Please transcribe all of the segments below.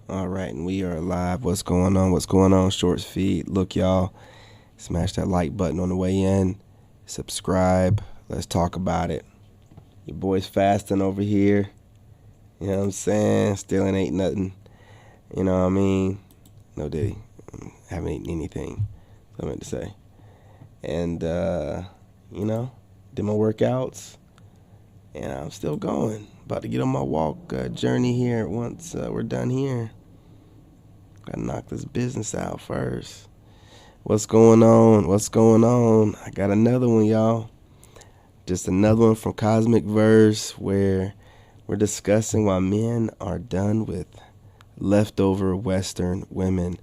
All right, and we are live. What's going on? What's going on? Shorts feed. Look, y'all, smash that like button on the way in. Subscribe. Let's talk about it. Your boy's fasting over here. You know what I'm saying? Still ain't nothing. You know what I mean? No diddy. Haven't eaten anything. That's what I meant to say. And, did my workouts. And I'm still going. About to get on my walk journey here once we're done here. Gotta knock this business out first. What's going on? What's going on? I got another one, y'all. Just another one from Cosmic Verse where we're discussing why men are done with leftover Western women.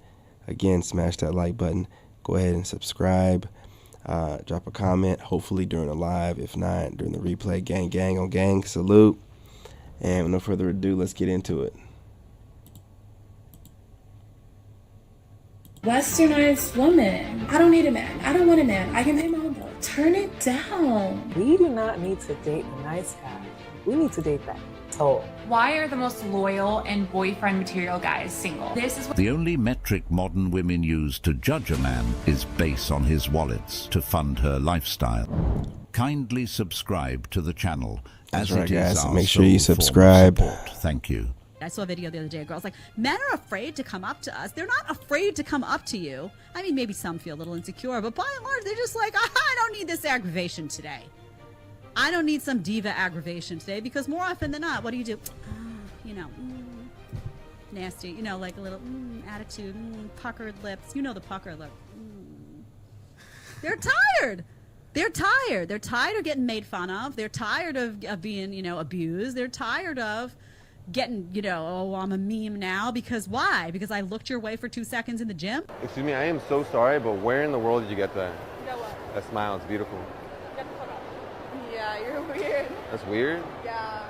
Again, smash that like button. Go ahead and subscribe. Drop a comment, hopefully during the live. If not, during the replay. Gang, gang on gang. Salute. And with no further ado, let's get into it. Westernized woman. I don't need a man. I don't want a man. I can pay my own bill. Turn it down. We do not need to date the nice guy. We need to date that toll. Why are the most loyal and boyfriend material guys single? This is The only metric modern women use to judge a man is based on his wallets to fund her lifestyle. Kindly subscribe to the channel. That's as right, it is guys. our Make sure you sole form of subscribe. support. Thank you. I saw a video the other day. A girl's like, men are afraid to come up to us. They're not afraid to come up to you. I mean, maybe some feel a little insecure, but by and large, they're just like, I don't need this aggravation today. I don't need some diva aggravation today because more often than not, what do? Nasty, like a little attitude, puckered lips. You know the pucker look. They're tired. They're tired. They're tired of getting made fun of. They're tired of being, abused. They're tired of getting, oh, I'm a meme now. Because why? Because I looked your way for 2 seconds in the gym? Excuse me, I am so sorry, but where in the world did you get that? You know what? That smile, it's beautiful. Yeah, you're weird. That's weird? Yeah.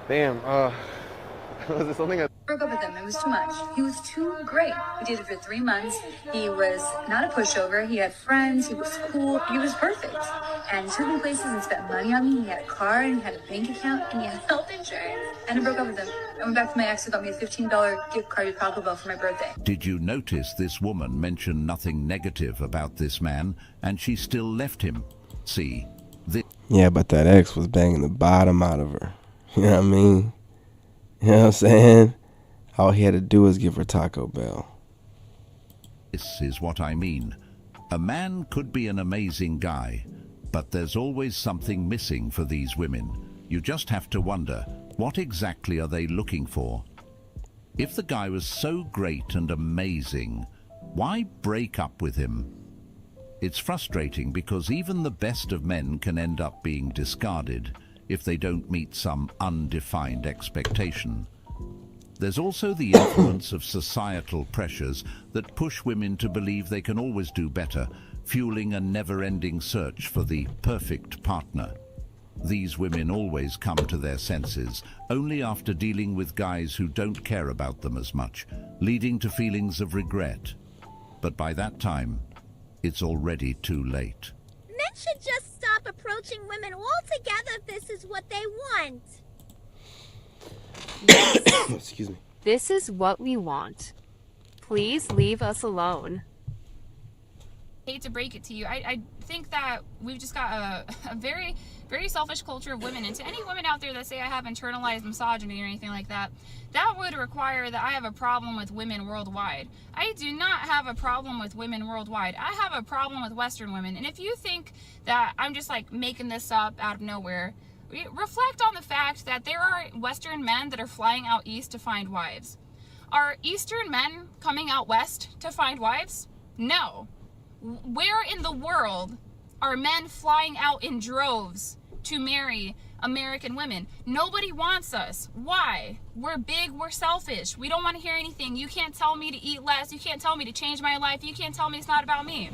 Damn, was it something I... Broke up with him. It was too much. He was too great. We dated for 3 months. He was not a pushover. He had friends. He was cool. He was perfect. And he took me places and spent money on me. He had a car and he had a bank account and he had health insurance. And I broke up with him. I went back to my ex who got me a $15 gift card to Taco Bell for my birthday. Did you notice this woman mentioned nothing negative about this man and she still left him? See, Yeah, but that ex was banging the bottom out of her. You know what I mean? You know what I'm saying? All he had to do was give her Taco Bell. this is what I mean. A man could be an amazing guy, but there's always something missing for these women. You just have to wonder, what exactly are they looking for? If the guy was so great and amazing, why break up with him? It's frustrating because even the best of men can end up being discarded if they don't meet some undefined expectation. There's also the influence of societal pressures that push women to believe they can always do better, fueling a never-ending search for the perfect partner. These women always come to their senses only after dealing with guys who don't care about them as much, leading to feelings of regret. But by that time, it's already too late. Men should just stop approaching women altogether if this is what they want. Excuse me. This is what we want. Please leave us alone. hate to break it to you. I think that we've just got a very, very selfish culture of women. And to any women out there that say I have internalized misogyny or anything like that, that would require that I have a problem with women worldwide. I do not have a problem with women worldwide. I have a problem with Western women. And if you think that I'm just like making this up out of nowhere, reflect on the fact that there are Western men that are flying out east to find wives. Are Eastern men coming out west to find wives? No. Where in the world are men flying out in droves to marry American women? Nobody wants us. Why? We're big, we're selfish. We don't want to hear anything. You can't tell me to eat less. You can't tell me to change my life. You can't tell me it's not about me.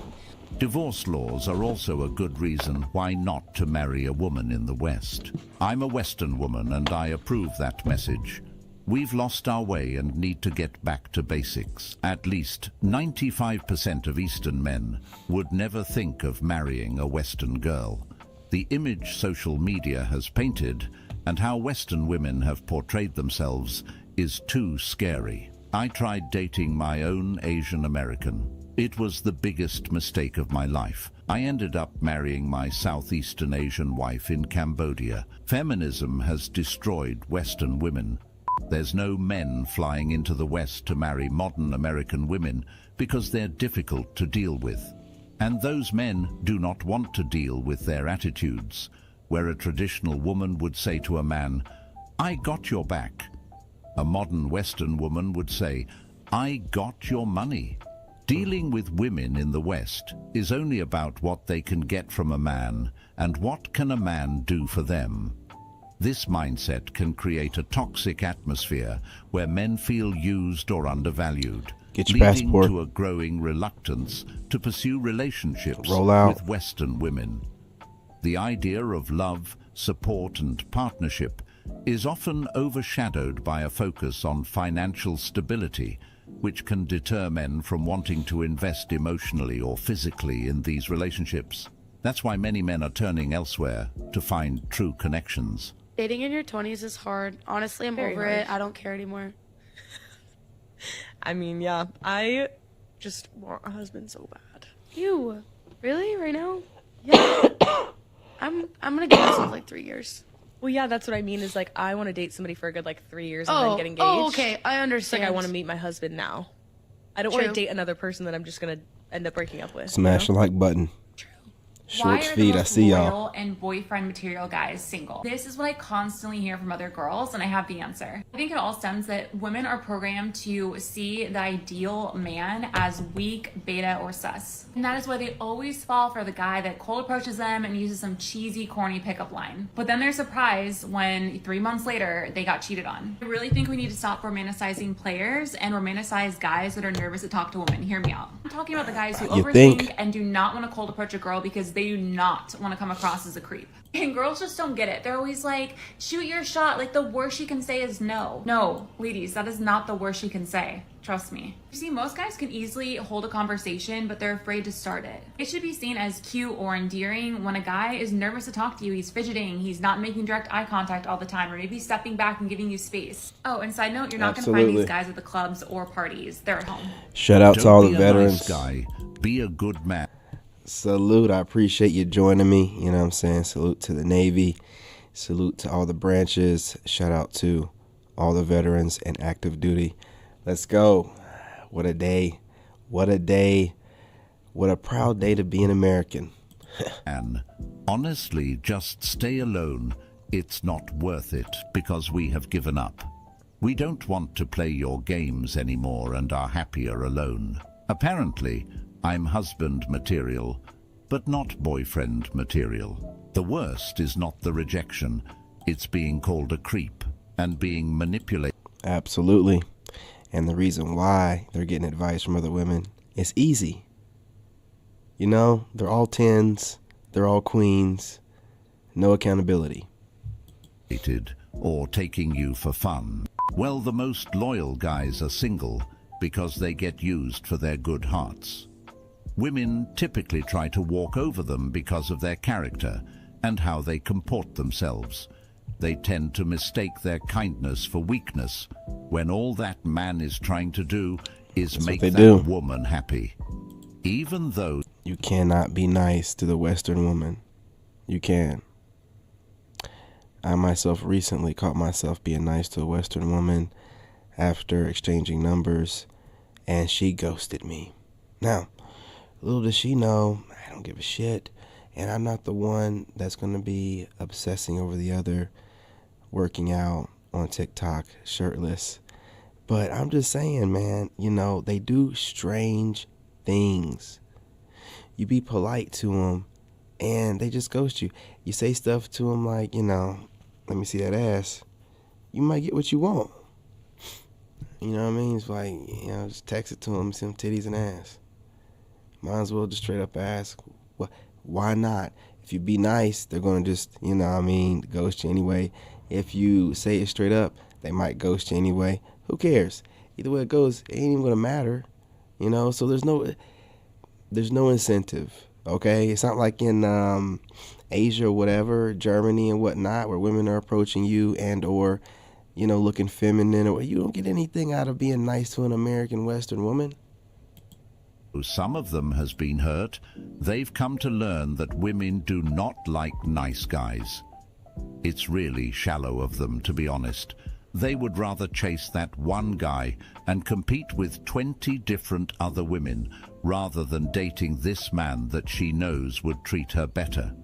Divorce laws are also a good reason why not to marry a woman in the West. I'm a Western woman and I approve that message. We've lost our way and need to get back to basics. At least 95% of Eastern men would never think of marrying a Western girl. The image social media has painted and how Western women have portrayed themselves is too scary. I tried dating my own Asian American. It was the biggest mistake of my life. I ended up marrying my Southeastern Asian wife in Cambodia. Feminism has destroyed Western women. There's no men flying into the West to marry modern American women because they're difficult to deal with. And those men do not want to deal with their attitudes, where a traditional woman would say to a man, "I got your back." A modern Western woman would say, "I got your money." Dealing with women in the West is only about what they can get from a man and what can a man do for them. This mindset can create a toxic atmosphere where men feel used or undervalued, Get your leading passport. to a growing reluctance to pursue relationships Roll out. with Western women. The idea of love, support and partnership is often overshadowed by a focus on financial stability, which can deter men from wanting to invest emotionally or physically in these relationships. That's why many men are turning elsewhere to find true connections. Dating in your 20s is hard. Honestly, I'm over it. I don't care anymore. I mean, yeah, I just want a husband so bad. You? Really? Right now? Yeah. I'm gonna give myself like 3 years. Well, yeah, that's what I mean is like I want to date somebody for a good like 3 years and then get engaged. Oh, okay. I It's understand. like I want to meet my husband now. I don't want True. to date another person that I'm just gonna end up breaking up with. Smash the like button. Why Shorts are the feed, I most see y'all. loyal and boyfriend material guys single? This is what I constantly hear from other girls, and I have the answer. I think it all stems that women are programmed to see the ideal man as weak, beta, or sus. And that is why they always fall for the guy that cold approaches them and uses some cheesy, corny pickup line. But then they're surprised when 3 months later they got cheated on. I really think we need to stop romanticizing players and romanticize guys that are nervous to talk to women. Hear me out. I'm talking about the guys who You overthink think? and do not want to cold approach a girl because they do not want to come across as a creep. And girls just don't get it. They're always like, shoot your shot. Like the worst she can say is no. No, ladies, that is not the worst she can say. Trust me. You see, most guys can easily hold a conversation, but they're afraid to start it. It should be seen as cute or endearing when a guy is nervous to talk to you. He's fidgeting. He's not making direct eye contact all the time, or maybe stepping back and giving you space. Oh, and side note, you're not going to find Absolutely. these guys at the clubs or parties. They're at home. Shout out to all the Don't be a veterans. nice guy. Be a good man. Salute. I appreciate you joining me. You know what I'm saying? Salute to the Navy. Salute to all the branches. Shout out to all the veterans and active duty. Let's go. What a day. What a day. What a proud day to be an American. And honestly, just stay alone. It's not worth it because we have given up. We don't want to play your games anymore and are happier alone. Apparently, I'm husband material, but not boyfriend material. The worst is not the rejection. It's being called a creep and being manipulated. Absolutely. And the reason why they're getting advice from other women is easy. You know, they're all 10s. They're all queens. No accountability. Or taking you for fun. Well, the most loyal guys are single because they get used for their good hearts. Women typically try to walk over them because of their character and how they comport themselves. They tend to mistake their kindness for weakness when all that man is trying to do is That's make what that they do. woman happy. Even though You cannot be nice to the Western woman. You can. I myself recently caught myself being nice to a Western woman after exchanging numbers, and she ghosted me. Now, little does she know, I don't give a shit, and I'm not the one that's going to be obsessing over the other, working out on TikTok shirtless. But I'm just saying, man, you know, they do strange things. You be polite to them, and they just ghost you. You say stuff to them like, you know, let me see that ass. You might get what you want. You know what I mean? It's like, you know, just text it to them, see them titties and ass. Might as well just straight up ask, why not? If you be nice, they're going to just, you know what I mean, ghost you anyway. If you say it straight up, they might ghost you anyway. Who cares? Either way it goes, it ain't even going to matter. You know, so there's no incentive, okay? It's not like in Asia or whatever, Germany and whatnot, where women are approaching you and or looking feminine, or you don't get anything out of being nice to an American Western woman. Some of them has been hurt. They've come to learn that women do not like nice guys. It's really shallow of them, to be honest. They would rather chase that one guy and compete with 20 different other women rather than dating this man that she knows would treat her better.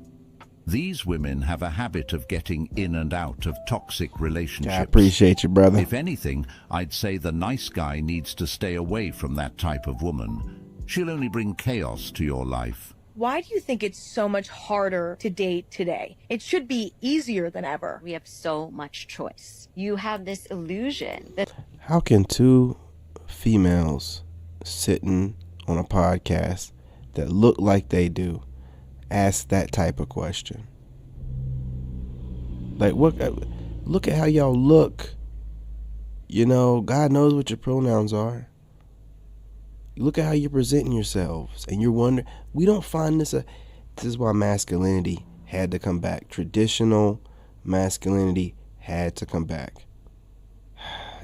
These women have a habit of getting in and out of toxic relationships. I appreciate you, brother. If anything, I'd say the nice guy needs to stay away from that type of woman. She'll only bring chaos to your life. Why do you think it's so much harder to date today? It should be easier than ever. We have so much choice. You have this illusion that... How can two females sitting on a podcast that look like they do ask that type of question? Like, what? Look at how y'all look. God knows what your pronouns are. Look at how you're presenting yourselves, and you're wondering. We don't find this this is why masculinity had to come back. Traditional masculinity had to come back.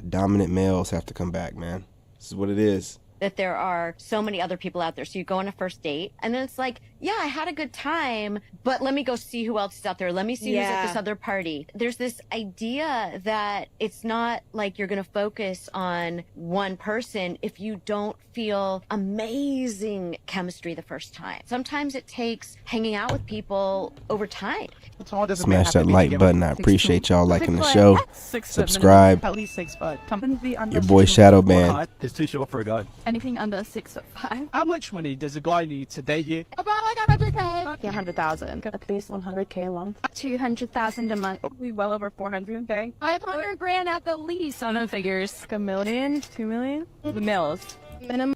Dominant males have to come back, man. This is what it is. that there are so many other people out there. So you go on a first date and then it's like, yeah, I had a good time, but let me go see who else is out there. Let me see who's at this other party. There's this idea that it's not like you're going to focus on one person if you don't feel amazing chemistry the first time. Sometimes it takes hanging out with people over time. Smash that like button. I appreciate y'all liking the show. Subscribe. At least 6 foot. Your boy Shadow Band. It's too short for a gun. Anything under 6'5". How much money does a guy need to date you? About like 100K. 100,000. At least 100K a month. 200,000 a month. Probably well over 400K. 500 grand at the least on the figures. Like $1 million, $2 million. The mills. Minimum.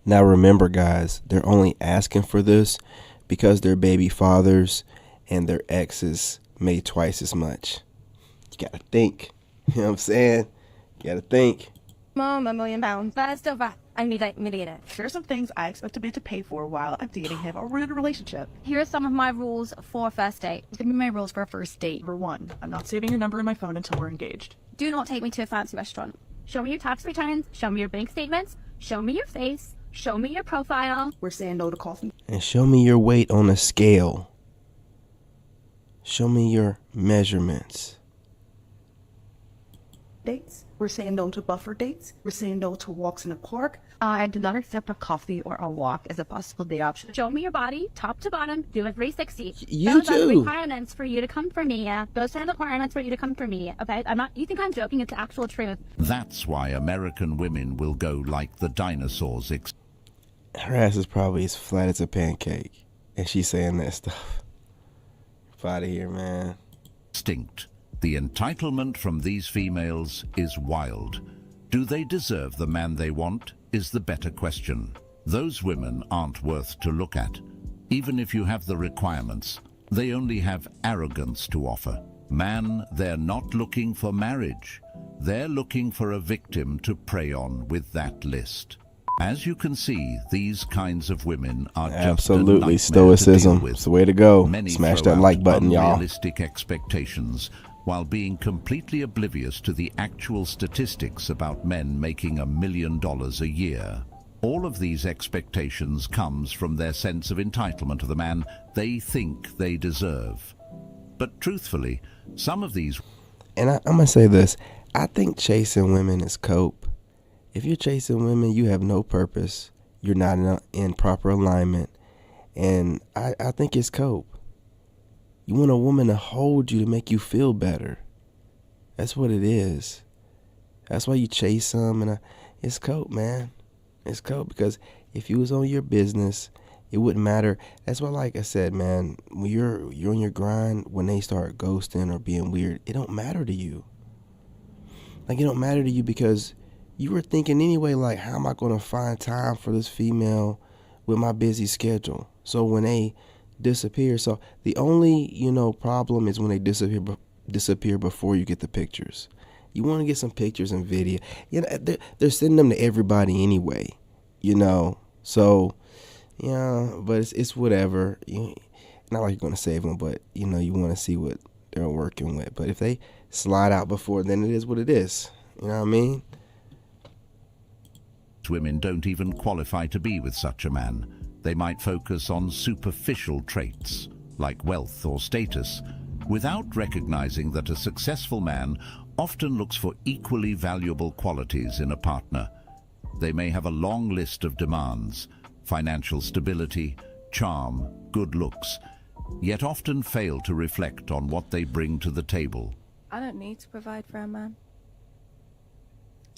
Now remember, guys, they're only asking for this because their baby fathers and their exes made twice as much. You gotta think. You know what I'm saying? You gotta think. Mom, £1 million. But it's still fine. I need that millionaire. Here's some things I expect a man to pay for while I'm dating him or we're in a relationship. Here are some of my rules for a first date. Give me my rules for a first date. Number 1, I'm not saving your number in my phone until we're engaged. Do not take me to a fancy restaurant. Show me your tax returns. Show me your bank statements. Show me your face. Show me your profile. We're saying no to coffee. And show me your weight on a scale. Show me your measurements. Dates. We're saying no to buffer dates. We're saying no to walks in a park. I do not accept a coffee or a walk as a possible date option. Show me your body, top to bottom, do a 360. You Those are the too. requirements for you to come for me. Those are the requirements for you to come for me. Okay, you think I'm joking? It's the actual truth. That's why American women will go like the dinosaurs. Her ass is probably as flat as a pancake, and she's saying that stuff. Get out of here, man. Extinct. The entitlement from these females is wild. Do they deserve the man they want, is the better question. Those women aren't worth to look at. Even if you have the requirements, they only have arrogance to offer. Man, they're not looking for marriage. They're looking for a victim to prey on with that list. As you can see, these kinds of women are absolutely stoicism. It's the way to go. Many Smash throw that like out button, y'all. Unrealistic expectations, while being completely oblivious to the actual statistics about men making $1 million a year. All of these expectations comes from their sense of entitlement of the man they think they deserve. But truthfully, some of these... And I'm going to say this. I think chasing women is cope. If you're chasing women, you have no purpose. You're not in proper alignment. And I think it's cope. You want a woman to hold you to make you feel better. That's what it is. That's why you chase them. And it's cope, man. It's cope because if you was on your business, it wouldn't matter. That's why, like I said, man, when you're on your grind, when they start ghosting or being weird, it don't matter to you. Like, it don't matter to you because you were thinking anyway, like, how am I going to find time for this female with my busy schedule? So when they disappear, so the only, problem is when they disappear before you get the pictures. You want to get some pictures and video. They're sending them to everybody anyway, So, but it's whatever. Not like you're going to save them, but, you want to see what they're working with. But if they slide out before then it is what it is. You know what I mean? Women don't even qualify to be with such a man. They might focus on superficial traits, like wealth or status, without recognizing that a successful man often looks for equally valuable qualities in a partner. They may have a long list of demands: financial stability, charm, good looks, yet often fail to reflect on what they bring to the table. I don't need to provide for a man.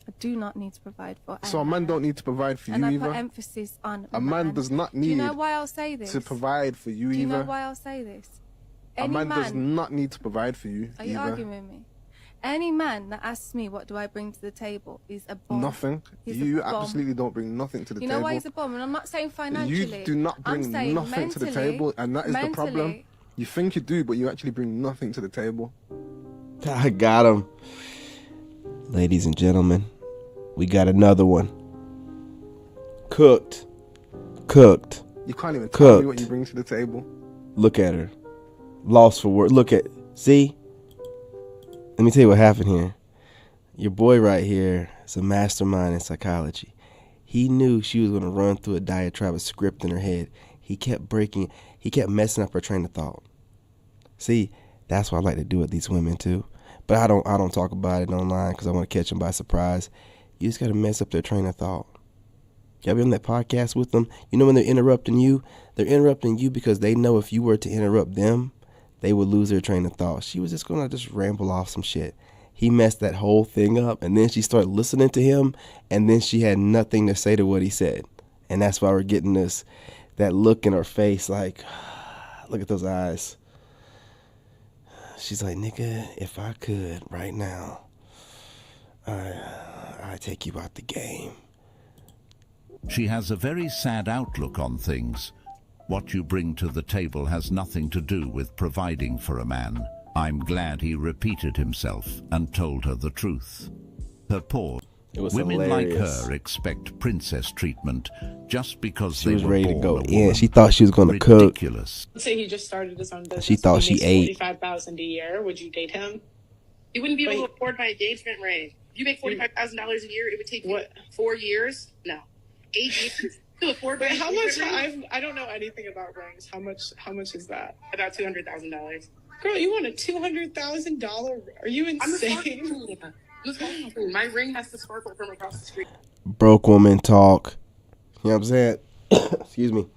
I do not need to provide for So a man don't need to provide for you and either? I put emphasis on A man does not Do you need know why I'll say this? to provide for you Do you know either. why I'll say this? A man does not need to provide for you Are you either. arguing with me? Any man that asks me what do I bring to the table is a bomb. Nothing. He's You a bomb. absolutely don't bring nothing to the You table. know why he's a bomb? And I'm not saying financially. You do not bring I'm saying nothing to the mentally- table, and that is the problem. mentally, You think you do, but you actually bring nothing to the table. I got him. Ladies and gentlemen, we got another one. Cooked. You can't even tell me what you bring to the table. Look at her. Lost for word. Look at, see? Let me tell you what happened here. Your boy right here is a mastermind in psychology. He knew she was going to run through a diatribe, a script in her head. He kept messing up her train of thought. See, that's what I like to do with these women too. But I don't talk about it online because I want to catch them by surprise. You just got to mess up their train of thought. Y'all be on that podcast with them. You know when they're interrupting you because they know if you were to interrupt them, they would lose their train of thought. She was just going to just ramble off some shit. He messed that whole thing up, and then she started listening to him, and then she had nothing to say to what he said. And that's why we're getting that look in her face like, look at those eyes. She's like, nigga, if I could right now, I'd take you out the game. She has a very sad outlook on things. What you bring to the table has nothing to do with providing for a man. I'm glad he repeated himself and told her the truth. Her pause. Women hilarious. like her expect princess treatment just because She they was were ready to born go a in. woman. She thought she was going to cook. Ridiculous. Let's say he just started his own business. She thought He she makes ate. $45,000 a year. Would you date him? You wouldn't be able to afford my engagement ring. If you make $45,000 a year, it would take you 4 years. No, 8 years to afford my Wait, how much? engagement ring? I don't know anything about rings. How much is that? About $200,000. Girl, you want a $200,000? Are you insane? My ring has to sparkle from across the street. Broke woman talk. You know what I'm saying? Excuse me.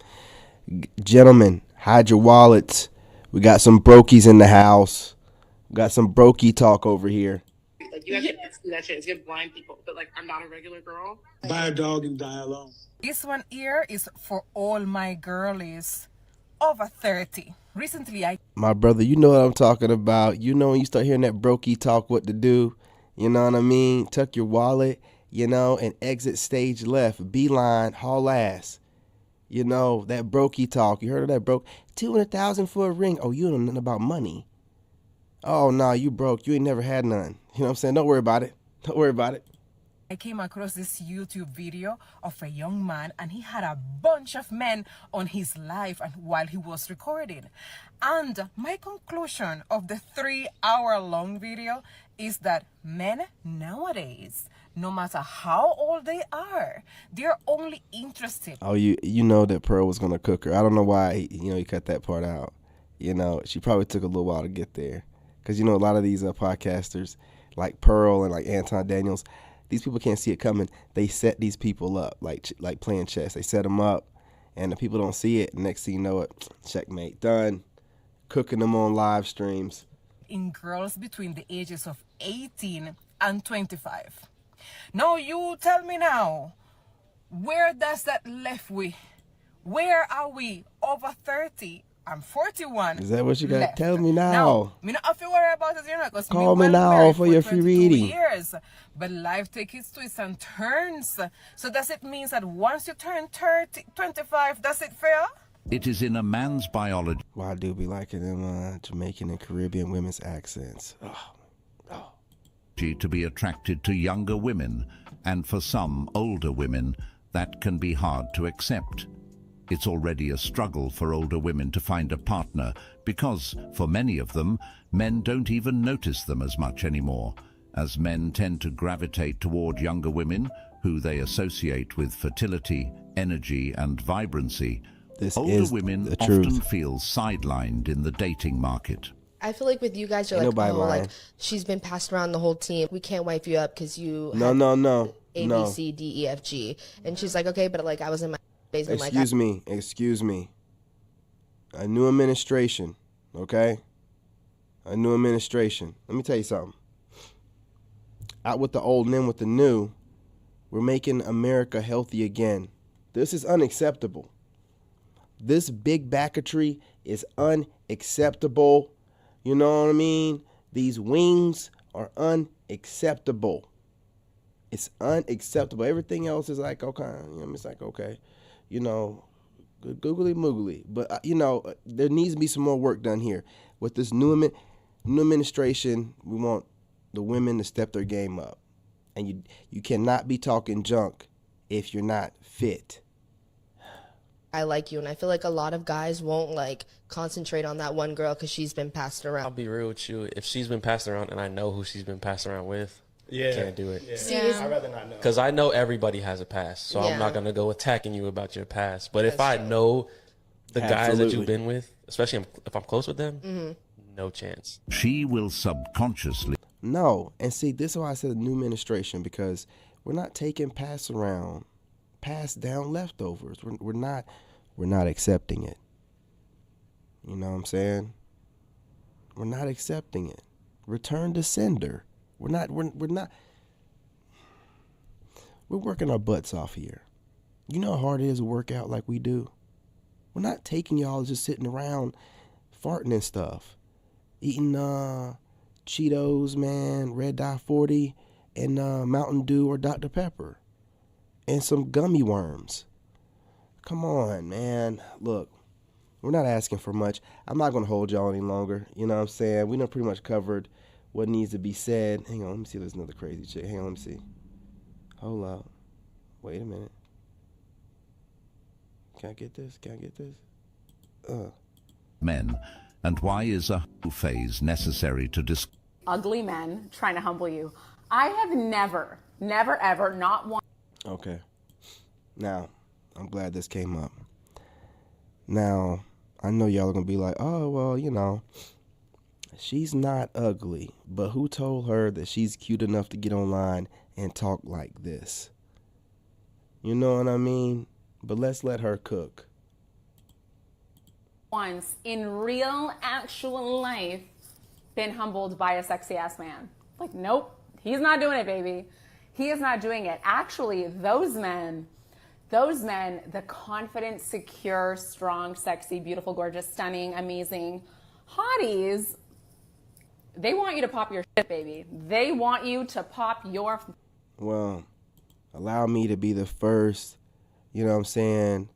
Gentlemen, hide your wallets. We got some brokies in the house. We got some brokey talk over here. Like you have to do that shit. It's gonna blind people. But like, I'm not a regular girl. Buy a dog and die alone. This one here is for all my girlies over 30. Recently, My brother, you know what I'm talking about. You know when you start hearing that brokey talk, what to do. You know what I mean? Tuck your wallet, and exit stage left. Beeline, haul ass. That brokey talk. You heard of that broke? $200,000 for a ring. Oh, you don't know nothing about money. Oh, no, you broke. You ain't never had none. You know what I'm saying? Don't worry about it. Don't worry about it. I came across this YouTube video of a young man, and he had a bunch of men on his live and while he was recording. And my conclusion of the 3-hour-long video is that men nowadays, no matter how old they are, they're only interested. Oh, you know that Pearl was going to cook her. I don't know why, he cut that part out. She probably took a little while to get there. Because, a lot of these podcasters, like Pearl and like Anton Daniels, these people can't see it coming. They set these people up like playing chess. They set them up, and the people don't see it. Next thing you know it, checkmate, done. Cooking them on live streams. In girls between the ages of 18 and 25. Now you tell me now, where does that left we? Where are we? Over 30? I'm 41. Is that what you got? Left. Tell me now. Now, me not have to worry about it, because Call me now for your free reading. Years, but life takes its twists and turns. So does it mean that once you turn 30, 25, does it fair? It is in a man's biology. Well, I do be liking them Jamaican and Caribbean women's accents. To be attracted to younger women, and for some older women, that can be hard to accept. It's already a struggle for older women to find a partner because, for many of them, men don't even notice them as much anymore, as men tend to gravitate toward younger women who they associate with fertility, energy, and vibrancy. Older women often feel sidelined in the dating market. I feel like with you guys, you're Ain't like, nobody oh, lying. like she's been passed around the whole team. We can't wipe you up because you No, had no. A, B, C, D, E, F, G. And she's like, okay, but like I was in my phase. And Excuse me. A new administration, okay? A new administration. Let me tell you something. Out with the old and in with the new. We're making America healthy again. This is unacceptable. This big backetry is unacceptable. You know what I mean? These wings are unacceptable. It's unacceptable. Everything else is like, okay, it's like, okay, googly moogly. But, there needs to be some more work done here. With this new administration, we want the women to step their game up. And you cannot be talking junk if you're not fit. I like you, and I feel like a lot of guys won't like concentrate on that one girl because she's been passed around. I'll be real with you. If she's been passed around and I know who she's been passed around with, I can't do it. Yeah. I'd rather not know. Because I know everybody has a past, so I'm not gonna go attacking you about your past. But if I know the guys that you've been with, especially if I'm close with them, no chance. She will subconsciously. No, and see, this is why I said new administration, because we're not taking passed down leftovers. We're not accepting it. You know what I'm saying? We're not accepting it. Return to sender. We're working our butts off here. You know how hard it is to work out like we do? We're not taking y'all just sitting around farting and stuff. Eating Cheetos, man, Red Dot 40, and Mountain Dew or Dr. Pepper. And some gummy worms. Come on, man. Look, we're not asking for much. I'm not going to hold y'all any longer. You know what I'm saying? We done pretty much covered what needs to be said. Hang on, let me see if there's another crazy chick. Hang on, let me see. Hold up. Wait a minute. Can I get this? Men, and why is a phase necessary to discuss? Ugly men trying to humble you. I have never, ever, not one. Okay. Now, I'm glad this came up. Now, I know y'all are going to be like, oh, well, she's not ugly, but who told her that she's cute enough to get online and talk like this? You know what I mean? But let's let her cook. Once in real, actual life, been humbled by a sexy ass man. Like, nope, he's not doing it, baby. He is not doing it. Actually, those men, the confident, secure, strong, sexy, beautiful, gorgeous, stunning, amazing hotties, they want you to pop your shit, baby. They want you to pop your... Well, allow me to be the first, you know what I'm saying,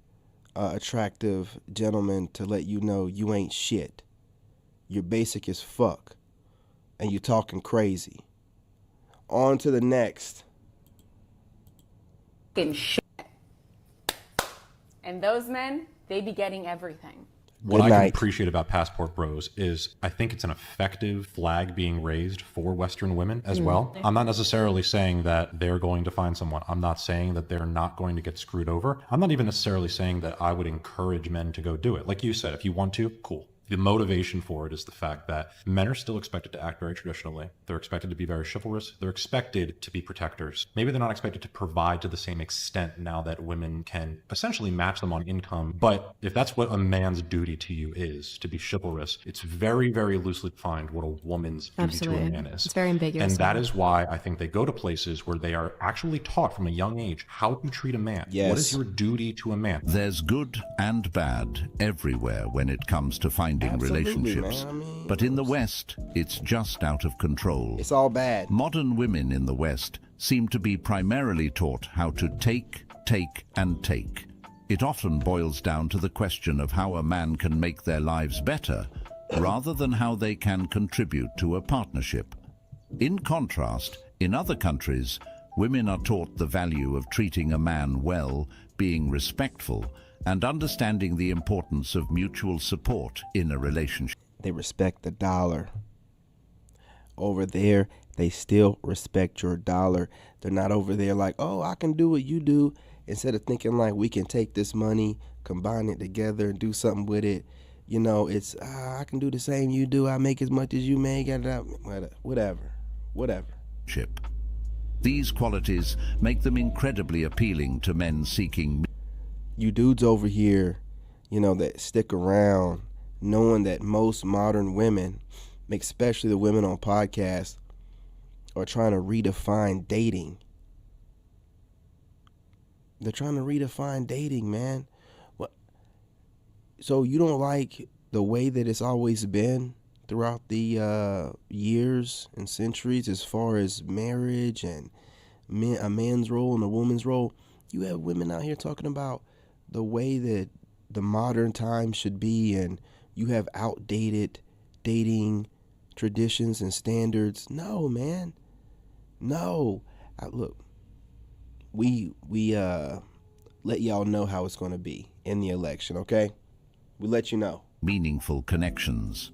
attractive gentleman to let you know you ain't shit. You're basic as fuck. And you're talking crazy. On to the next. Shit. And those men, they be getting everything. What I can appreciate about Passport Bros is I think it's an effective flag being raised for Western women as well. I'm not necessarily saying that they're going to find someone. I'm not saying that they're not going to get screwed over. I'm not even necessarily saying that I would encourage men to go do it. Like you said, if you want to, cool. The motivation for it is the fact that men are still expected to act very traditionally. They're expected to be very chivalrous. They're expected to be protectors. Maybe they're not expected to provide to the same extent now that women can essentially match them on income. But if that's what a man's duty to you is, to be chivalrous, it's very, very loosely defined what a woman's duty to a man is. It's very ambiguous. And that is why I think they go to places where they are actually taught from a young age how to treat a man. Yes. What is your duty to a man? There's good and bad everywhere when it comes to finding relationships. But in the West, it's just out of control. It's all bad. Modern women in the West seem to be primarily taught how to take, and take. It often boils down to the question of how a man can make their lives better, rather than how they can contribute to a partnership. In contrast, in other countries, women are taught the value of treating a man well, being respectful, and understanding the importance of mutual support in a relationship. They respect the dollar. Over there, they still respect your dollar. They're not over there like, oh, I can do what you do. Instead of thinking like we can take this money, combine it together and do something with it. You know, it's, I can do the same you do. I make as much as you make. Whatever. These qualities make them incredibly appealing to men seeking. You dudes over here, you know, that stick around knowing that most modern women, especially the women on podcasts, are trying to redefine dating. They're trying to redefine dating, man. What? So you don't like the way that it's always been throughout the years and centuries as far as marriage and a man's role and a woman's role? You have women out here talking about the way that the modern time should be, and you have outdated dating traditions and standards. No, man. No. Look, we let y'all know how it's going to be in the election, okay? We let you know. Meaningful connections.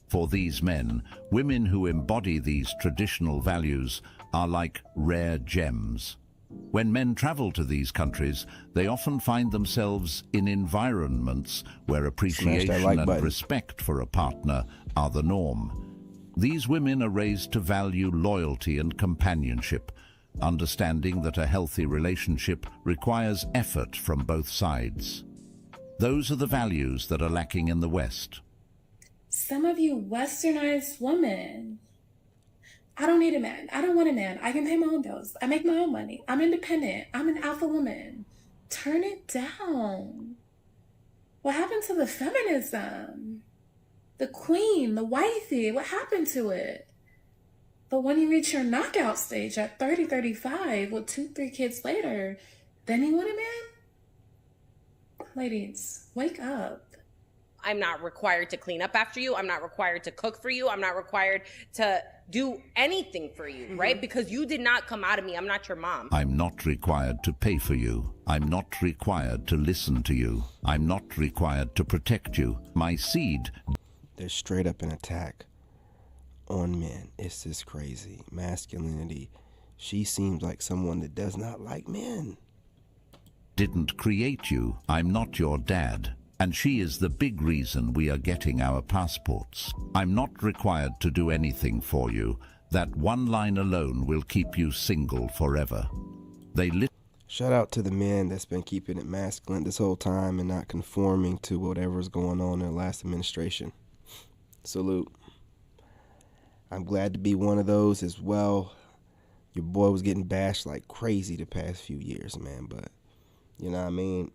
For these men, women who embody these traditional values are like rare gems. When men travel to these countries, they often find themselves in environments where appreciation and respect for a partner are the norm. These women are raised to value loyalty and companionship, understanding that a healthy relationship requires effort from both sides. Those are the values that are lacking in the West. Some of you westernized women, I don't need a man. I don't want a man. I can pay my own bills. I make my own money. I'm independent. I'm an alpha woman. Turn it down. What happened to the feminism? The queen, the wifey, what happened to it? But when you reach your knockout stage at 30, 35, with 2-3 kids later, then you want a man? Ladies, wake up. I'm not required to clean up after you. I'm not required to cook for you. I'm not required to do anything for you, right? Because you did not come out of me. I'm not your mom. I'm not required to pay for you. I'm not required to listen to you. I'm not required to protect you. My seed. They're straight up an attack on men. It's just crazy. Masculinity. She seems like someone that does not like men. Didn't create you. I'm not your dad. And she is the big reason we are getting our passports. I'm not required to do anything for you. That one line alone will keep you single forever. Shout out to the men that's been keeping it masculine this whole time and not conforming to whatever's going on in the last administration. Salute. I'm glad to be one of those as well. Your boy was getting bashed like crazy the past few years, man. But, you know what I mean?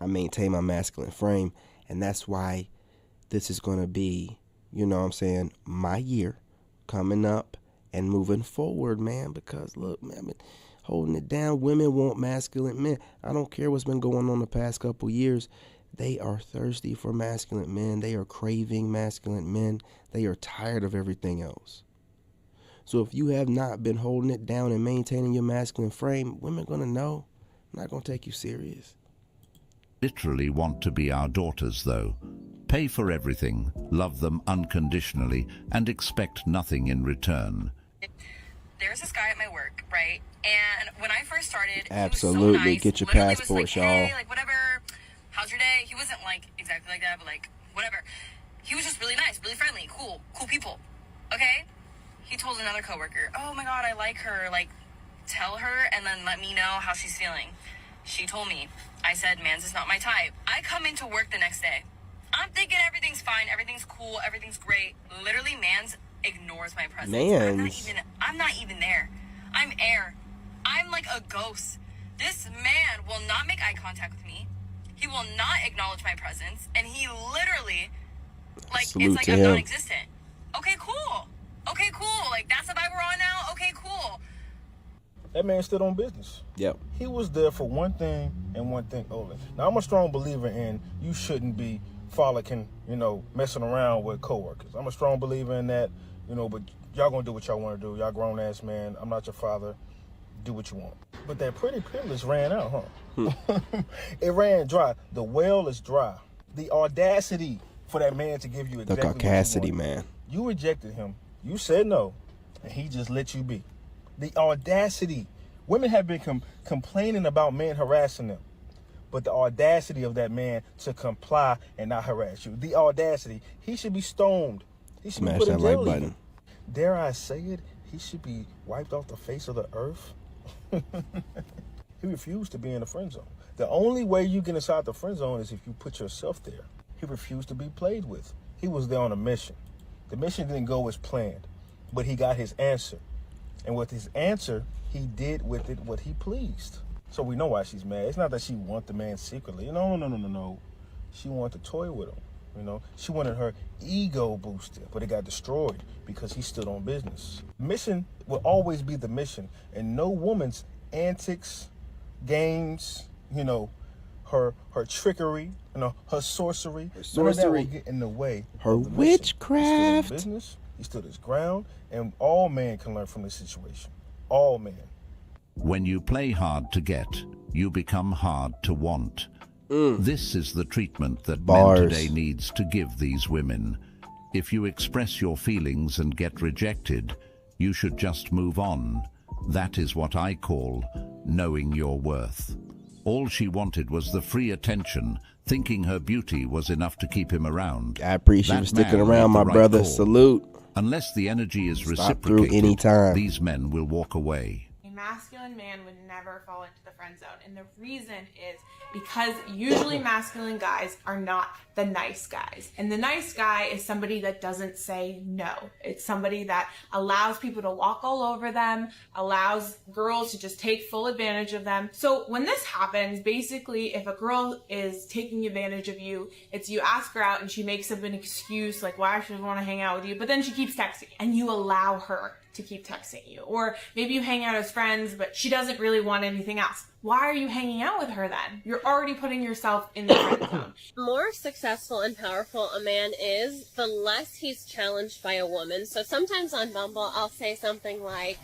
I maintain my masculine frame, and that's why this is going to be, you know what I'm saying, my year coming up and moving forward, man, because, look, man, I've been holding it down. Women want masculine men. I don't care what's been going on the past couple years. They are thirsty for masculine men. They are craving masculine men. They are tired of everything else. So if you have not been holding it down and maintaining your masculine frame, women are going to know. I'm not going to take you serious. Literally want to be our daughters, though. Pay for everything, love them unconditionally, and expect nothing in return. There's this guy at my work, right? And when I first started, absolutely, he was so nice. Get your Literally passports, was like, y'all. hey, like, whatever, how's your day? He wasn't like exactly like that, but like, whatever. He was just really nice, really friendly, cool people. Okay? He told another coworker, oh my God, I like her. Like, tell her and then let me know how she's feeling. She told me. I said, man's is not my type. I come into work the next day. I'm thinking everything's fine, everything's cool, everything's great. Literally, man's ignores my presence. I'm not even there. I'm air. I'm like a ghost. This man will not make eye contact with me. He will not acknowledge my presence. And he literally, like, Salute it's like to I'm him. non-existent. Okay, cool. Okay, cool. Like, that's the vibe we're on now? Okay, cool. That man stood on business. Yep. He was there for one thing and one thing only. Now, I'm a strong believer in you shouldn't be frolicking, messing around with coworkers. I'm a strong believer in that, but y'all gonna do what y'all want to do. Y'all grown-ass man. I'm not your father. do what you want. But that pretty privilege ran out, huh? It ran dry. The well is dry. The audacity for that man to give you exactly The what caucasity, you wanted. man. You rejected him. You said no, and he just let you be. The audacity. Women have been complaining about men harassing them, but the audacity of that man to comply and not harass you. The audacity. He should be stoned. He should Smash be put that in jail. like button. Dare I say it? He should be wiped off the face of the earth. He refused to be in the friend zone. The only way you get inside the friend zone is if you put yourself there. He refused to be played with. He was there on a mission. The mission didn't go as planned, but he got his answer. And with his answer, he did with it what he pleased. So we know why she's mad. It's not that she want the man secretly. No. She wanted to toy with him. You know, she wanted her ego boosted, but it got destroyed because he stood on business. Mission will always be the mission, and no woman's antics, games, her trickery, her sorcery, none of that will get in the way. Her of the witchcraft. Mission. He stood in business, he stood his ground, and all men can learn from this situation. All men. When you play hard to get, you become hard to want. This is the treatment that Bars. men today needs to give these women. If you express your feelings and get rejected, you should just move on. That is what I call knowing your worth. All she wanted was the free attention, thinking her beauty was enough to keep him around. I appreciate you That sticking man around, made my the right brother. call. Salute. Unless the energy is Stop through reciprocated, anytime. these men will walk away. A masculine man would never fall into the friend zone, and the reason is because usually masculine guys are not the nice guys, and the nice guy is somebody that doesn't say no. It's somebody that allows people to walk all over them, allows girls to just take full advantage of them. So when this happens, basically if a girl is taking advantage of you, it's you ask her out and she makes up an excuse like why she doesn't want to hang out with you, but then she keeps texting and you allow her to keep texting you. Or maybe you hang out as friends, but she doesn't really want anything else. Why are you hanging out with her then? You're already putting yourself in the friend zone. The more successful and powerful a man is, the less he's challenged by a woman. So sometimes on Bumble, I'll say something like,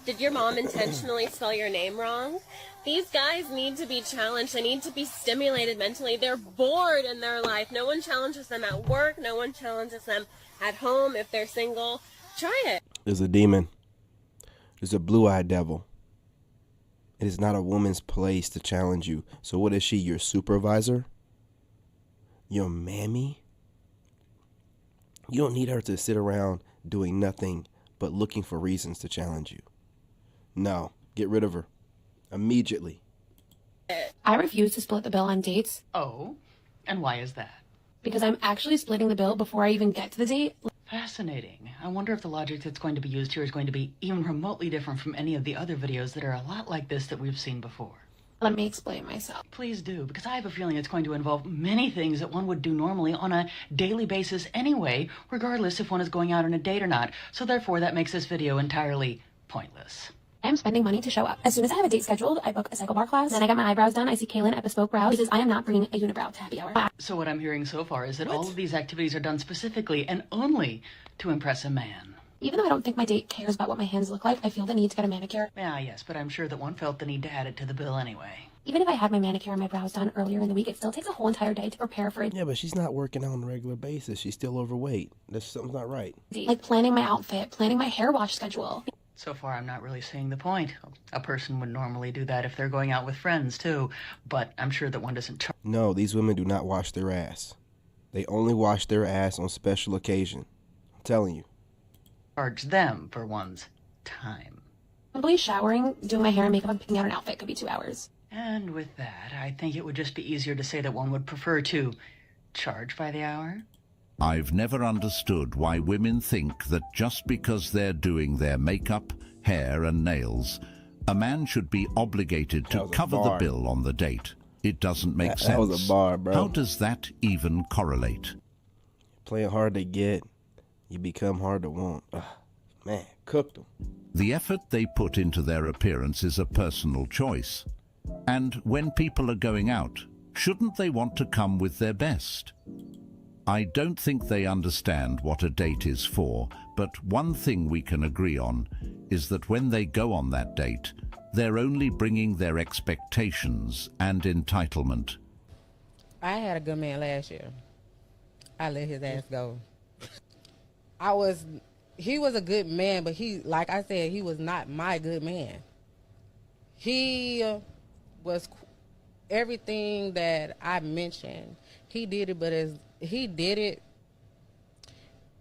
did your mom intentionally spell your name wrong? These guys need to be challenged. They need to be stimulated mentally. They're bored in their life. No one challenges them at work. No one challenges them at home if they're single. Try it. There's a demon. There's a blue-eyed devil. It is not a woman's place to challenge you. So what is she, your supervisor? Your mammy? You don't need her to sit around doing nothing but looking for reasons to challenge you. No, get rid of her. Immediately. I refuse to split the bill on dates. Oh, and why is that? Because I'm actually splitting the bill before I even get to the date. Fascinating. I wonder if the logic that's going to be used here is going to be even remotely different from any of the other videos that are a lot like this that we've seen before. Let me explain myself. Please do, because I have a feeling it's going to involve many things that one would do normally on a daily basis anyway, regardless if one is going out on a date or not. So therefore, that makes this video entirely pointless. I'm spending money to show up. As soon as I have a date scheduled, I book a cycle bar class. Then I got my eyebrows done. I see Kaylin at Bespoke Brows because I am not bringing a unibrow to happy hour. So what I'm hearing so far is that all of these activities are done specifically and only to impress a man. Even though I don't think my date cares about what my hands look like, I feel the need to get a manicure. Yeah, yes, but I'm sure that one felt the need to add it to the bill anyway. Even if I had my manicure and my brows done earlier in the week, it still takes a whole entire day to prepare for it. Yeah, but she's not working out on a regular basis. She's still overweight. Something's not right. Like planning my outfit, planning my hair wash schedule. So far, I'm not really seeing the point. A person would normally do that if they're going out with friends, too. But I'm sure that one doesn't... No, these women do not wash their ass. They only wash their ass on special occasion. I'm telling you. Charge them for one's time. Simply showering, doing my hair and makeup, and picking out an outfit could be 2 hours. And with that, I think it would just be easier to say that one would prefer to charge by the hour. I've never understood why women think that just because they're doing their makeup, hair and nails, a man should be obligated to cover the bill on the date. It doesn't make sense. That was a bar, bro. How does that even correlate? Playing hard to get, you become hard to want. Ugh, man, cooked them. The effort they put into their appearance is a personal choice. And when people are going out, shouldn't they want to come with their best? I don't think they understand what a date is for, but one thing we can agree on is that when they go on that date, they're only bringing their expectations and entitlement. I had a good man last year. I let his ass go. He was a good man, but like I said, he was not my good man. He was everything that I mentioned. He did it,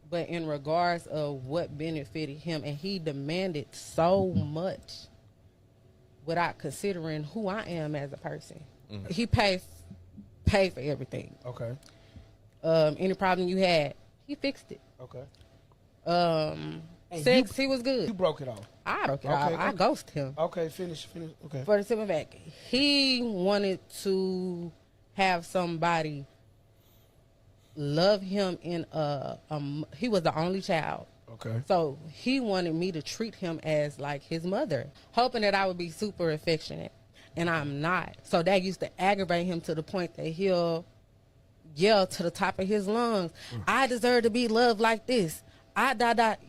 but in regards of what benefited him, and he demanded so much without considering who I am as a person. He paid for everything. Okay. Any problem you had, he fixed it. Okay. Sex, he was good. You broke it off. I broke it off. I ghosted him. Okay, finish. Okay. For the simple fact, he wanted to have somebody love him in he was the only child. Okay. So he wanted me to treat him as like his mother, hoping that I would be super affectionate, and I'm not. So that used to aggravate him to the point that he'll yell to the top of his lungs, I deserve to be loved like this.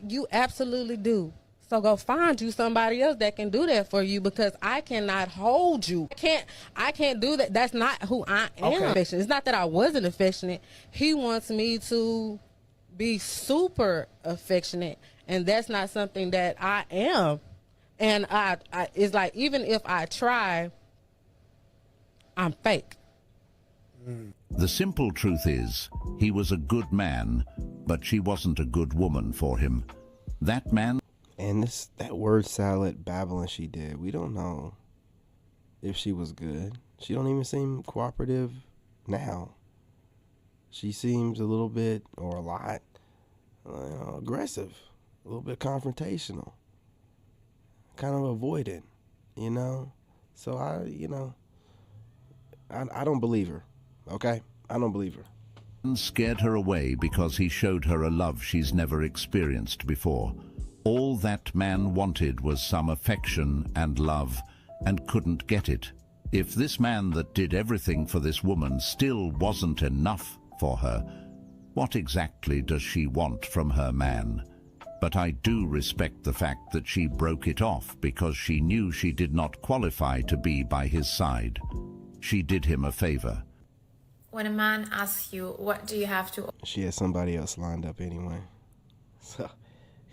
You absolutely do. So go find you somebody else that can do that for you, because I cannot hold you. I can't do that. That's not who I am. Okay. It's not that I wasn't affectionate. He wants me to be super affectionate, and that's not something that I am. And it's like, even if I try, I'm fake. The simple truth is, he was a good man, but she wasn't a good woman for him. That man... And that word salad babbling she did, we don't know if she was good. She don't even seem cooperative now. She seems a little bit, or a lot, aggressive, a little bit confrontational, kind of avoidant, So I don't believe her, okay? I don't believe her. Scared her away because he showed her a love she's never experienced before. All that man wanted was some affection and love, and couldn't get it. If this man that did everything for this woman still wasn't enough for her, what exactly does she want from her man? But I do respect the fact that she broke it off because she knew she did not qualify to be by his side. She did him a favor. When a man asks you, what do you have to... She had somebody else lined up anyway. So...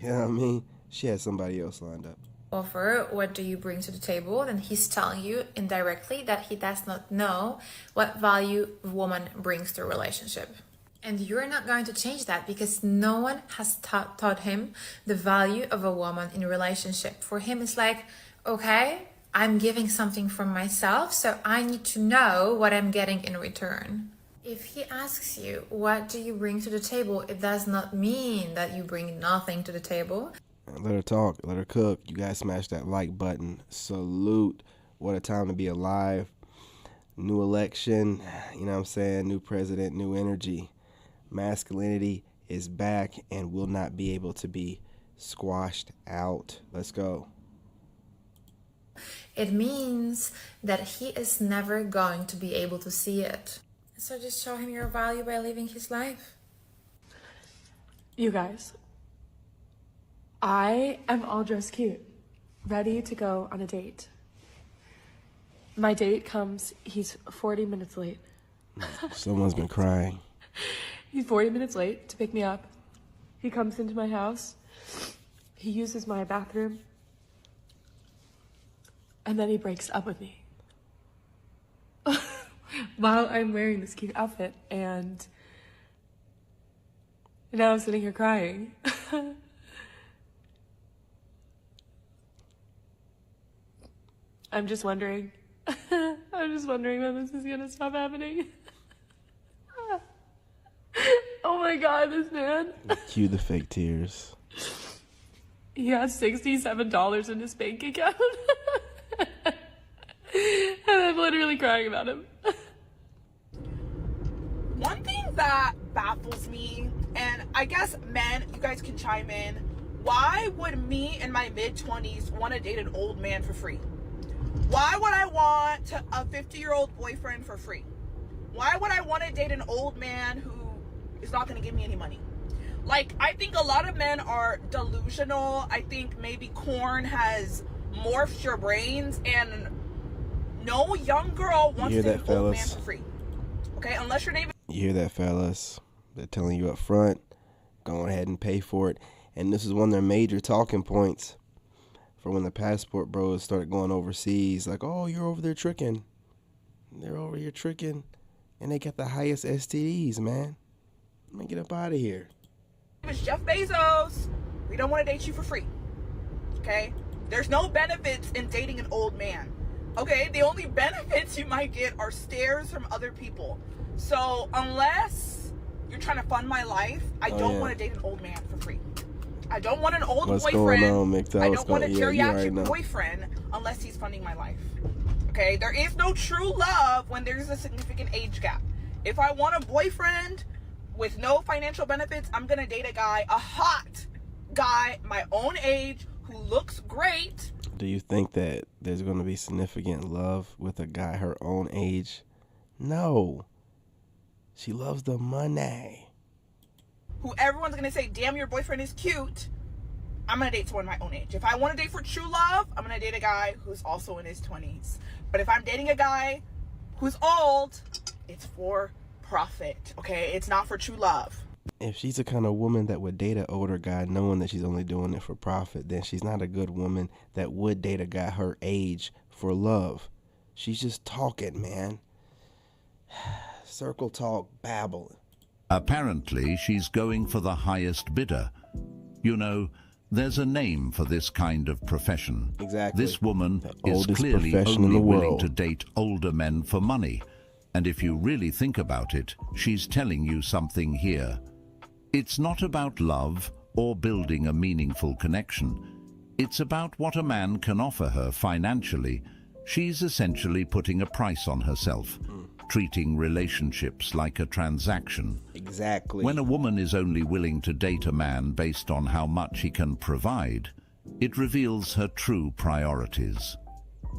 You know what I mean? She had somebody else lined up. Offer, what do you bring to the table? Then he's telling you indirectly that he does not know what value a woman brings to a relationship. And you're not going to change that, because no one has taught him the value of a woman in a relationship. For him, it's like, okay, I'm giving something from myself, so I need to know what I'm getting in return. If he asks you, what do you bring to the table, it does not mean that you bring nothing to the table. Let her talk. Let her cook. You guys smash that like button. Salute. What a time to be alive. New election. You know what I'm saying? New president, new energy. Masculinity is back and will not be able to be squashed out. Let's go. It means that he is never going to be able to see it. So just show him your value by living his life. You guys, I am all dressed cute, ready to go on a date. My date comes, he's 40 minutes late. Someone's been crying. He's 40 minutes late to pick me up. He comes into my house. He uses my bathroom. And then he breaks up with me. While I'm wearing this cute outfit, and now I'm sitting here crying. I'm just wondering when this is gonna stop happening. Oh my God, this man. Cue the fake tears. He has $67 in his bank account. And I'm literally crying about him. One thing that baffles me, and I guess men, you guys can chime in, why would me in my mid-20s want to date an old man for free? Why would I want a 50-year-old boyfriend for free? Why would I want to date an old man who is not going to give me any money? Like, I think a lot of men are delusional. I think maybe Korn has morphs your brains, and no young girl wants to date an old man for free. Okay, unless your name. You hear that, fellas? They're telling you up front, go ahead and pay for it. And this is one of their major talking points for when the passport bros start going overseas. Like, oh, you're over there tricking. They're over here tricking, and they got the highest STDs, man. Let me get up out of here. It's Jeff Bezos. We don't want to date you for free. Okay? There's no benefits in dating an old man. Okay? The only benefits you might get are stares from other people. So unless you're trying to fund my life, I don't want to date an old man for free. I don't want an old boyfriend. I don't want a geriatric boyfriend unless he's funding my life. Okay? There is no true love when there's a significant age gap. If I want a boyfriend with no financial benefits, I'm gonna date a hot guy my own age who looks great. Do you think that there's gonna be significant love with a guy her own age? No. She loves the money. Who everyone's gonna say, damn, your boyfriend is cute. I'm gonna date someone my own age. If I want to date for true love, I'm gonna date a guy who's also in his 20s. But if I'm dating a guy who's old, it's for profit, okay? It's not for true love. If she's the kind of woman that would date an older guy knowing that she's only doing it for profit, then she's not a good woman that would date a guy her age for love. She's just talking, man. Circle talk, babbling. Apparently, she's going for the highest bidder. You know, there's a name for this kind of profession. Exactly. This woman is clearly only willing to date older men for money. And if you really think about it, she's telling you something here. It's not about love or building a meaningful connection. It's about what a man can offer her financially. She's essentially putting a price on herself, treating relationships like a transaction. Exactly. When a woman is only willing to date a man based on how much he can provide, it reveals her true priorities.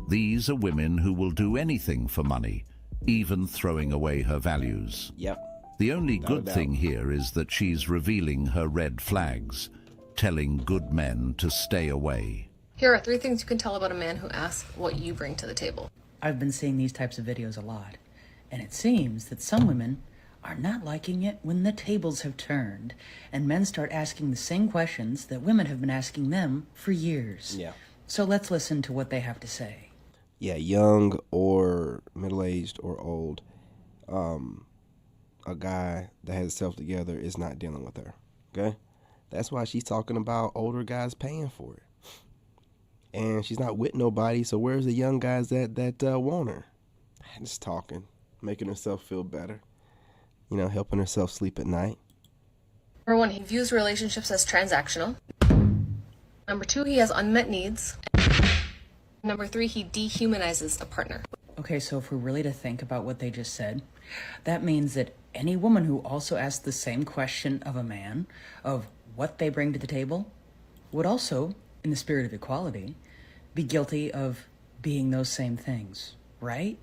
These are women who will do anything for money, even throwing away her values. Yep. The only good thing here is that she's revealing her red flags, telling good men to stay away. Here are 3 things you can tell about a man who asks what you bring to the table. I've been seeing these types of videos a lot, and it seems that some women are not liking it when the tables have turned, and men start asking the same questions that women have been asking them for years. Yeah. So let's listen to what they have to say. Yeah, young or middle-aged or old, a guy that has himself together is not dealing with her, okay? That's why she's talking about older guys paying for it. And she's not with nobody, so where's the young guys that want her? Just talking, making herself feel better, you know, helping herself sleep at night. Number 1, he views relationships as transactional. Number 2, he has unmet needs. Number 3, he dehumanizes a partner. Okay, so if we're really to think about what they just said, that means that any woman who also asks the same question of a man, of what they bring to the table, would also, in the spirit of equality, be guilty of being those same things, right?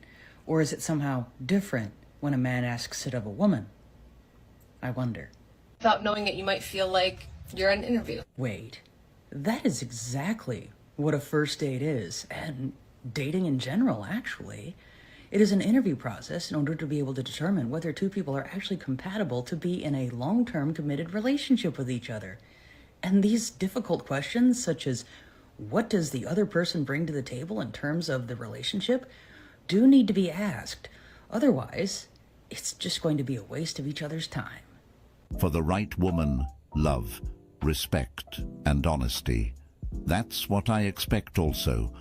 Or is it somehow different when a man asks it of a woman? I wonder. Without knowing it, you might feel like you're in an interview. Wait, that is exactly what a first date is, and dating in general, actually. It is an interview process in order to be able to determine whether 2 people are actually compatible to be in a long-term committed relationship with each other. And these difficult questions, such as what does the other person bring to the table in terms of the relationship, do need to be asked. Otherwise, it's just going to be a waste of each other's time. For the right woman, love, respect, and honesty. That's what I expect also.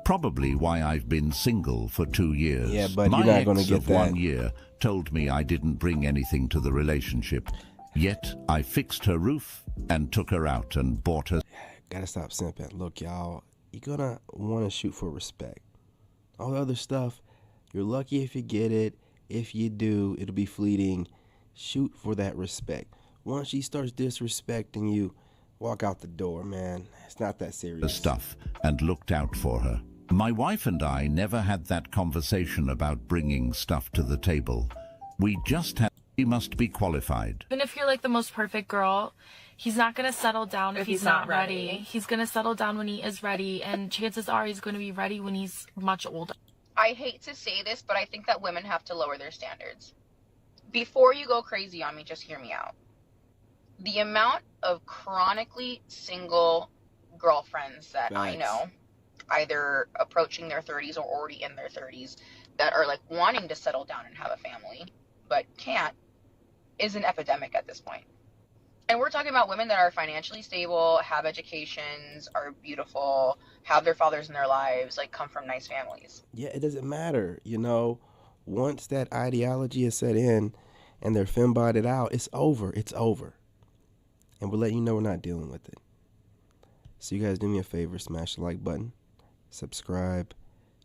Probably why I've been single for 2 years. Yeah, but my you're not going to ex get of that. 1 year told me I didn't bring anything to the relationship. Yet I fixed her roof and took her out and bought her. Gotta stop simping. Look, y'all, you're gonna want to shoot for respect. All the other stuff, you're lucky if you get it. If you do, it'll be fleeting. Shoot for that respect. Once she starts disrespecting you, walk out the door, man. It's not that serious. Stuff and looked out for her. My wife and I never had that conversation about bringing stuff to the table. We just had. He must be qualified. Even if you're like the most perfect girl, he's not going to settle down if he's not ready. He's going to settle down when he is ready, and chances are he's going to be ready when he's much older. I hate to say this, but I think that women have to lower their standards. Before you go crazy on me, just hear me out. The amount of chronically single girlfriends that I know, either approaching their 30s or already in their 30s, that are like wanting to settle down and have a family, but can't, is an epidemic at this point. And we're talking about women that are financially stable, have educations, are beautiful, have their fathers in their lives, like come from nice families. Yeah, it doesn't matter. You know, once that ideology is set in and they're fembodied out, it's over. It's over. And we're letting you know we're not dealing with it. So you guys do me a favor, smash the like button, subscribe,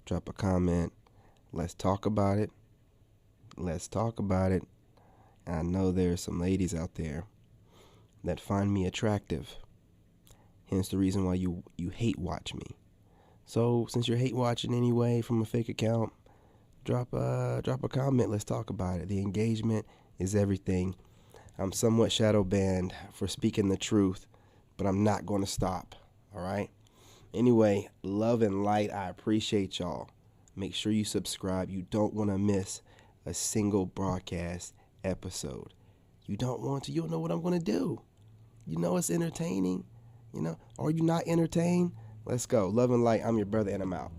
drop a comment. Let's talk about it. Let's talk about it. And I know there's some ladies out there that find me attractive. Hence the reason why you hate watch me. So since you're hate watching anyway from a fake account, drop a comment. Let's talk about it. The engagement is everything. I'm somewhat shadow banned for speaking the truth, but I'm not going to stop. All right. Anyway, love and light. I appreciate y'all. Make sure you subscribe. You don't want to miss a single broadcast episode. You don't want to. You don't know what I'm going to do. You know it's entertaining. You know, are you not entertained? Let's go. Love and light. I'm your brother, and I'm out.